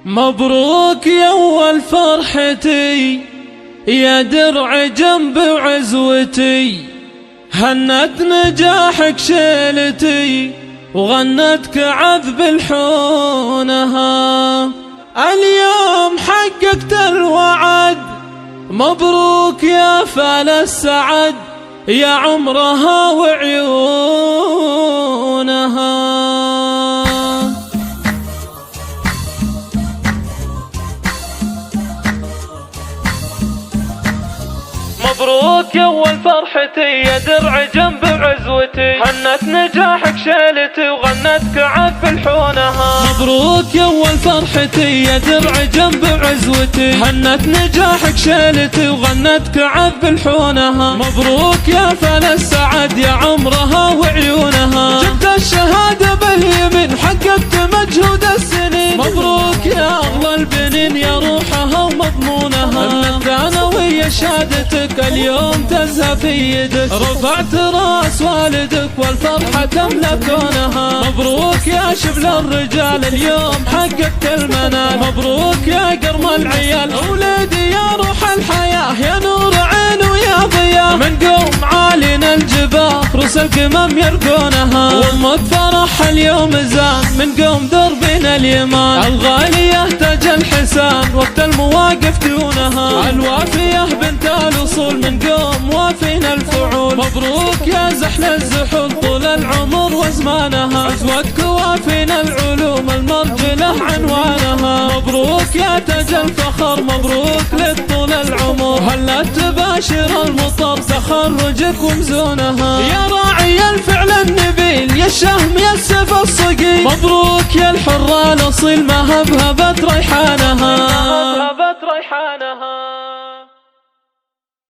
مبروك يا أول فرحتي يا درع جنب عزوتي، هنت نجاحك شيلتي وغنتك عذب الحونها. اليوم حققت الوعد، مبروك يا فال السعد يا عمرها وعيونها. مبروك يا أول فرحتي يا درع جنب عزوتي، هنت نجاحك شيلتي وغنتك عذب الحونها. مبروك يا أول فرحتي يا درع جنب عزوتي، هنت نجاحك شيلتي وغنتك عذب الحونها. مبروك يا فال السعد يا عمرها وعيونها، جبت الشهادة باليمين حققت مجهود السنين. مبروك يا أغلى البنين يا روحها ومضمونها، الثانوية شهادتك اليوم تزهى في يدك، رفعت راس والدك والفرحة تملأ كونها. مبروك يا شبل الرجال اليوم حققت المنال، مبروك يا قرم العيال ولادي يا روح الحياة يا نور عين ويا ضياء. من قوم عالينا الجباه رؤوس القمم يرقونها، وامك فرح اليوم زان من قوم دربنا اليمان. الغالية تاج الحسان وقت المواقف دونها، الوافية بنت الوصول من قوم وافينا الفعول. مبروك يا زحل الزحول طول العمر وزمانها، عزوتك وافينا العلوم المرجلة عنوانها. مبروك يا تاج الفخر مبروك لك طول العمر، هلا تباشر المطر تخرجك ومزونها. يا راعي الفعل النبيل يا الشهم يا السيف الصقيل، مبروك يا الحرة الاصيل ما هبهبت ريحانها.